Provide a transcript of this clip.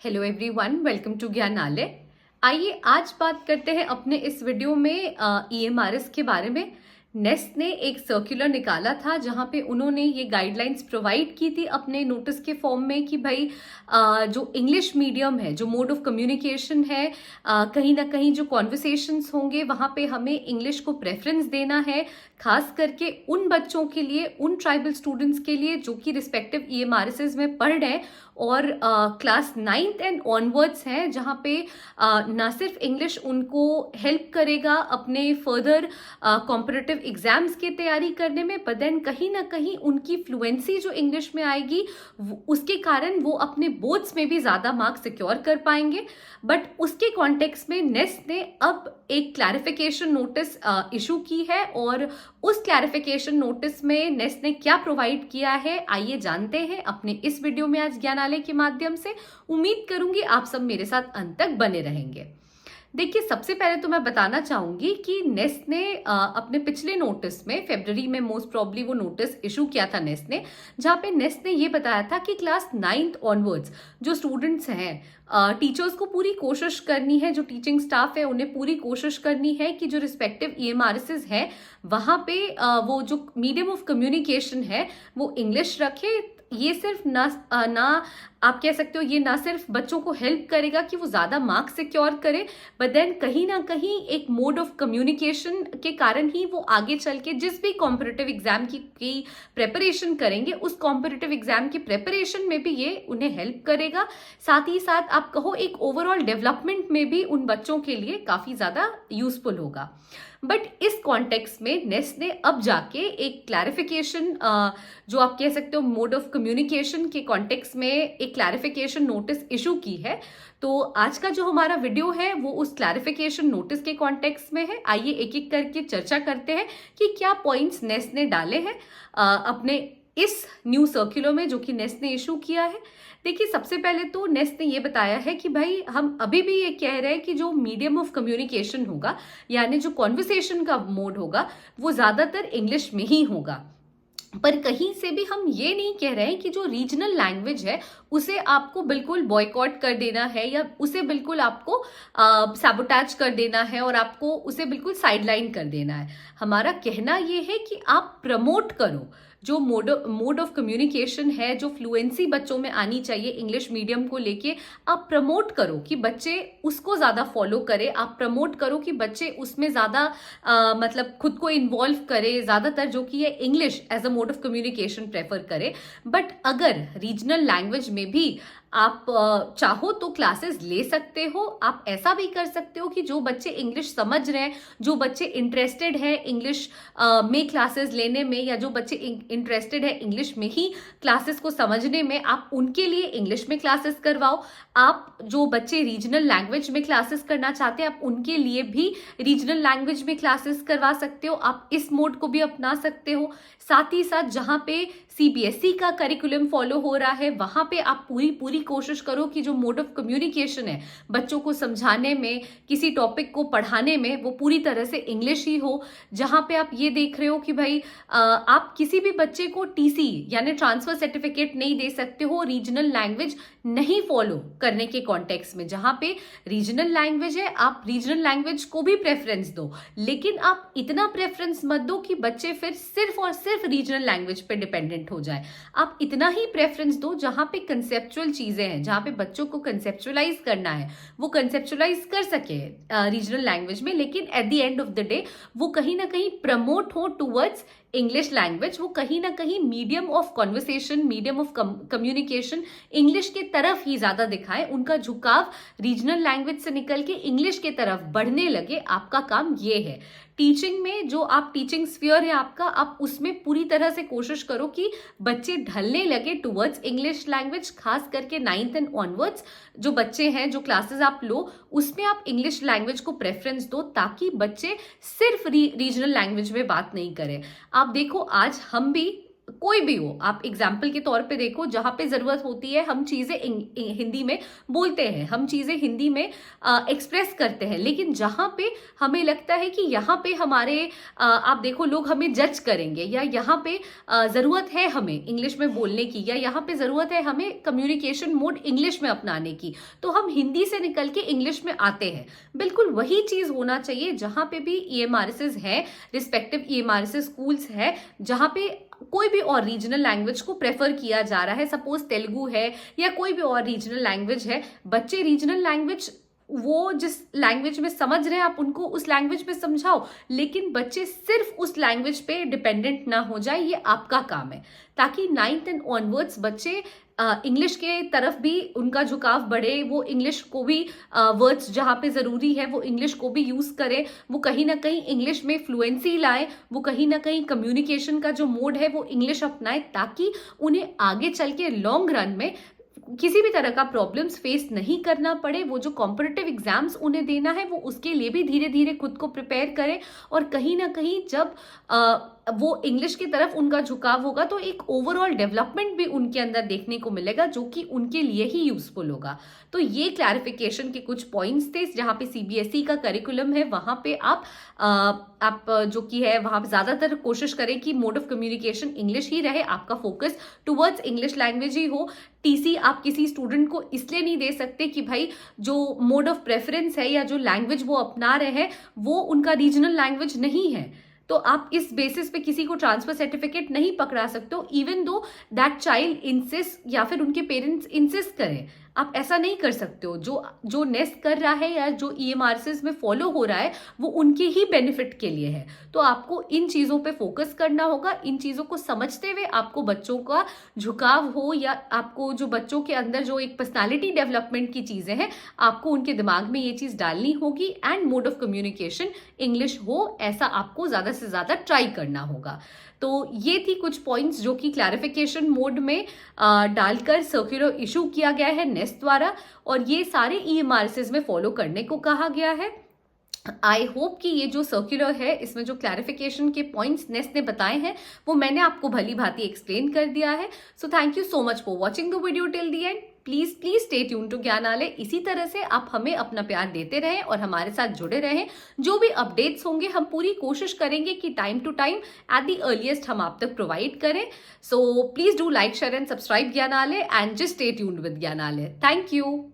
Hello everyone, welcome to Gyanalaya. आइए आज बात करते हैं अपने इस वीडियो में ईएमआरएस के बारे में। नेस्ट ने एक सर्कुलर निकाला था जहां पे उन्होंने ये गाइडलाइंस प्रोवाइड की थी अपने नोटिस के फॉर्म में कि भाई जो इंग्लिश मीडियम है, जो मोड ऑफ कम्युनिकेशन है, कहीं ना कहीं जो कॉन्वर्सेशंस होंगे वहां पे हमें इंग्लिश को प्रेफरेंस देना है, खास करके उन बच्चों के लिए, उन ट्राइबल स्टूडेंट्स के लिए जो कि रिस्पेक्टिव ईएमआरएस में पढ़ रहे हैं और क्लास 9th एंड ऑनवर्ड्स हैं, जहाँ पे ना सिर्फ इंग्लिश उनको हेल्प करेगा अपने फर्दर कॉम्पिटिटिव एग्जाम्स की तैयारी करने में, बट देन कहीं ना कहीं उनकी फ्लुएंसी जो इंग्लिश में आएगी उसके कारण वो अपने बोर्ड्स में भी ज़्यादा मार्क्स सिक्योर कर पाएंगे। बट उसके कॉन्टेक्स्ट में नेस्ट ने अब एक क्लैरिफिकेशन नोटिस इशू की है और उस क्लैरिफिकेशन नोटिस में नेस्ट ने क्या प्रोवाइड किया है आइए जानते हैं अपने इस वीडियो में आज ज्ञानालय के माध्यम से। उम्मीद करूंगी आप सब मेरे साथ अंत तक बने रहेंगे। देखिए, सबसे पहले तो मैं बताना चाहूंगी कि नेस्ट ने अपने पिछले नोटिस में फरवरी में मोस्ट प्रॉब्ली वो नोटिस इशू किया था नेस्ट ने, जहां पे नेस्ट ने ये बताया था कि क्लास 9th ऑनवर्ड्स जो स्टूडेंट्स हैं, टीचर्स को पूरी कोशिश करनी है, जो टीचिंग स्टाफ है उन्हें पूरी कोशिश करनी है कि जो रिस्पेक्टिव ईएमआरएस है वहां पे वो जो मीडियम ऑफ कम्युनिकेशन है वो इंग्लिश रखे। ये सिर्फ ना आप कह सकते हो, ये ना सिर्फ बच्चों को हेल्प करेगा कि वो ज्यादा मार्क्स सिक्योर करे, बट देन कहीं ना कहीं एक मोड ऑफ कम्युनिकेशन के कारण ही वो आगे चल के जिस भी कॉम्पिटिटिव एग्जाम की प्रेपरेशन करेंगे उस कॉम्पिटिटिव एग्जाम की प्रेपरेशन में भी ये उन्हें हेल्प करेगा। साथ ही साथ आप कहो एक ओवरऑल डेवलपमेंट में भी उन बच्चों के लिए काफी ज्यादा यूजफुल होगा। बट इस कॉन्टेक्स्ट में नेस्ट ने अब जाके एक क्लैरिफिकेशन, जो आप कह सकते हो मोड ऑफ कम्युनिकेशन के कॉन्टेक्स्ट में एक क्लैरिफिकेशन नोटिस इशू की है। तो आज का जो हमारा वीडियो है वो उस क्लैरिफिकेशन नोटिस के कॉन्टेक्स्ट में है। आइए एक एक करके चर्चा करते हैं कि क्या पॉइंट्स नेस्ट ने डाले हैं अपने इस न्यू सर्कुलर में जो कि नेस्ट ने इशू किया है। देखिए, सबसे पहले तो नेस्ट ने ये बताया है कि भाई हम अभी भी ये कह रहे हैं कि जो मीडियम ऑफ कम्युनिकेशन होगा, यानी जो कॉन्वर्सेशन का मोड होगा, वो ज्यादातर इंग्लिश में ही होगा। पर कहीं से भी हम ये नहीं कह रहे हैं कि जो रीजनल लैंग्वेज है उसे आपको बिल्कुल बॉयकॉट कर देना है या उसे बिल्कुल आपको सैबोटेज कर देना है और आपको उसे बिल्कुल साइडलाइन कर देना है। हमारा कहना ये है कि आप प्रमोट करो जो मोड ऑफ कम्युनिकेशन है, जो फ्लुएंसी बच्चों में आनी चाहिए इंग्लिश मीडियम को लेके, आप प्रमोट करो कि बच्चे उसको ज्यादा फॉलो करें। आप प्रमोट करो कि बच्चे उसमें ज्यादा मतलब खुद को इन्वॉल्व करे, ज्यादातर जो कि ये English as a mode of communication prefer करे। बट अगर रीजनल लैंग्वेज में भी आप चाहो तो क्लासेस ले सकते हो। आप ऐसा भी कर सकते हो कि जो बच्चे इंग्लिश समझ रहे हैं, जो बच्चे इंटरेस्टेड है इंग्लिश में क्लासेस लेने में, या जो बच्चे इंटरेस्टेड है इंग्लिश में ही क्लासेस को समझने में, आप उनके लिए इंग्लिश में क्लासेस करवाओ। आप जो बच्चे रीजनल लैंग्वेज में क्लासेस करना चाहते हैं आप उनके लिए भी रीजनल लैंग्वेज में क्लासेस करवा सकते हो। आप इस मोड को भी अपना सकते हो। साथ ही साथ जहां पे सीबीएसई का करिकुलम फॉलो हो रहा है वहां पे आप पूरी कोशिश करो कि जो मोड ऑफ कम्युनिकेशन है बच्चों को समझाने में, किसी टॉपिक को पढ़ाने में, वो पूरी तरह से इंग्लिश ही हो। जहां पे आप ये देख रहे हो कि भाई आप किसी भी बच्चे को टीसी यानी ट्रांसफर सर्टिफिकेट नहीं दे सकते हो रीजनल लैंग्वेज नहीं फॉलो करने के कॉन्टेक्स्ट में। जहां पे रीजनल लैंग्वेज है आप रीजनल लैंग्वेज को भी प्रेफरेंस दो, लेकिन आप इतना प्रेफरेंस मत दो कि बच्चे फिर सिर्फ और सिर्फ रीजनल लैंग्वेज पे डिपेंडेंट हो जाए। आप इतना ही प्रेफरेंस दो जहां पे कंसेप्चुअल चीजें हैं, जहां पे बच्चों को कंसेप्चुअलाइज करना है वो कंसेप्चुअलाइज कर सके रीजनल लैंग्वेज में, लेकिन at the end of the day वो कहीं ना कहीं प्रमोट हो टूवर्ड्स इंग्लिश लैंग्वेज, वो कहीं ना कहीं medium of conversation, medium of communication English के तरफ ही ज्यादा दिखाए, उनका झुकाव रीजनल लैंग्वेज से निकल के इंग्लिश के तरफ बढ़ने लगे। आपका काम ये है टीचिंग में, जो आप टीचिंग स्फीयर है आपका, आप उसमें पूरी तरह से कोशिश करो कि बच्चे ढलने लगे टुवर्ड्स इंग्लिश लैंग्वेज। खास करके 9th एंड ऑनवर्ड्स जो बच्चे हैं, जो क्लासेस आप लो उसमें आप इंग्लिश लैंग्वेज को प्रेफरेंस दो ताकि बच्चे सिर्फ रीजनल लैंग्वेज में बात नहीं करें। आप देखो आज हम भी कोई भी हो, आप एग्जाम्पल के तौर पे देखो, जहां पे जरूरत होती है हम चीजें हिंदी में बोलते हैं, हम चीजें हिंदी में एक्सप्रेस करते हैं, लेकिन जहां पे हमें लगता है कि यहाँ पे हमारे आप देखो लोग हमें जज करेंगे, या यहाँ पे जरूरत है हमें इंग्लिश में बोलने की, या यहाँ पे जरूरत है हमें कम्युनिकेशन मोड इंग्लिश में अपनाने की, तो हम हिंदी से निकल के इंग्लिश में आते हैं। बिल्कुल वही चीज होना चाहिए जहां पे भी ईएमआरएस है, रिस्पेक्टिव ईएमआरएस स्कूल्स है, जहां पे कोई भी और रीजनल लैंग्वेज को प्रेफर किया जा रहा है, सपोज तेलुगु है या कोई भी और रीजनल लैंग्वेज है, बच्चे रीजनल लैंग्वेज वो जिस लैंग्वेज में समझ रहे हैं आप उनको उस लैंग्वेज में समझाओ, लेकिन बच्चे सिर्फ उस लैंग्वेज पे डिपेंडेंट ना हो जाए, ये आपका काम है, ताकि 9th एंड ऑनवर्ड्स बच्चे इंग्लिश के तरफ भी उनका झुकाव बढ़े, वो इंग्लिश को भी वर्ड्स जहाँ पे ज़रूरी है वो इंग्लिश को भी यूज़ करें, वो कहीं ना कहीं इंग्लिश में फ्लुएंसी लाए, वो कहीं ना कहीं कम्युनिकेशन का जो मोड है वो इंग्लिश अपनाए, ताकि उन्हें आगे चल के लॉन्ग रन में किसी भी तरह का प्रॉब्लम्स फेस नहीं करना पड़े। वो जो कॉम्पिटिटिव एग्जाम्स उन्हें देना है वो उसके लिए भी धीरे धीरे खुद को प्रिपेयर करें, और कहीं ना कहीं जब वो इंग्लिश की तरफ उनका झुकाव होगा तो एक ओवरऑल डेवलपमेंट भी उनके अंदर देखने को मिलेगा, जो कि उनके लिए ही यूजफुल होगा। तो ये क्लैरिफिकेशन के कुछ पॉइंट्स थे, जहाँ पे सीबीएसई का करिकुलम है वहाँ पे आप जो कि है वहाँ पे ज़्यादातर कोशिश करें कि मोड ऑफ कम्युनिकेशन इंग्लिश ही रहे, आपका फोकस टुवर्ड्स इंग्लिश लैंग्वेज ही हो। टीसी आप किसी स्टूडेंट को इसलिए नहीं दे सकते कि भाई जो मोड ऑफ प्रेफरेंस है या जो लैंग्वेज वो अपना रहे हैं वो उनका रीजनल लैंग्वेज नहीं है, तो आप इस बेसिस पे किसी को ट्रांसफर सर्टिफिकेट नहीं पकड़ा सकते हो, even though that child insist या फिर उनके पेरेंट्स इंसिस्ट करें। आप ऐसा नहीं कर सकते हो। जो नेस्ट कर रहा है या जो ईएमआरएस में फॉलो हो रहा है वो उनके ही बेनिफिट के लिए है, तो आपको इन चीज़ों पे फोकस करना होगा। इन चीज़ों को समझते हुए आपको बच्चों का झुकाव हो या आपको जो बच्चों के अंदर जो एक पर्सनालिटी डेवलपमेंट की चीज़ें हैं आपको उनके दिमाग में ये चीज़ डालनी होगी, and mode of communication English हो, ऐसा आपको ज़्यादा से ज़्यादा ट्राई करना होगा। तो ये थी कुछ पॉइंट्स जो कि क्लैरिफिकेशन मोड में डालकर सर्कुलर इशू किया गया है नेस्ट द्वारा, और ये सारे ईएमआरएस में फॉलो करने को कहा गया है। आई होप कि ये जो सर्कुलर है इसमें जो क्लैरिफिकेशन के पॉइंट्स नेस्ट ने बताए हैं वो मैंने आपको भली भांति एक्सप्लेन कर दिया है। So thank you so much for watching the video till the end. Please stay tune to Gyanalaya. इसी तरह से आप हमें अपना प्यार देते रहें और हमारे साथ जुड़े रहें। जो भी अपडेट्स होंगे हम पूरी कोशिश करेंगे कि time to time at the earliest हम आप तक प्रोवाइड करें। So please do like share and subscribe Gyanalaya and just stay tuned with Gyanalaya. Thank you.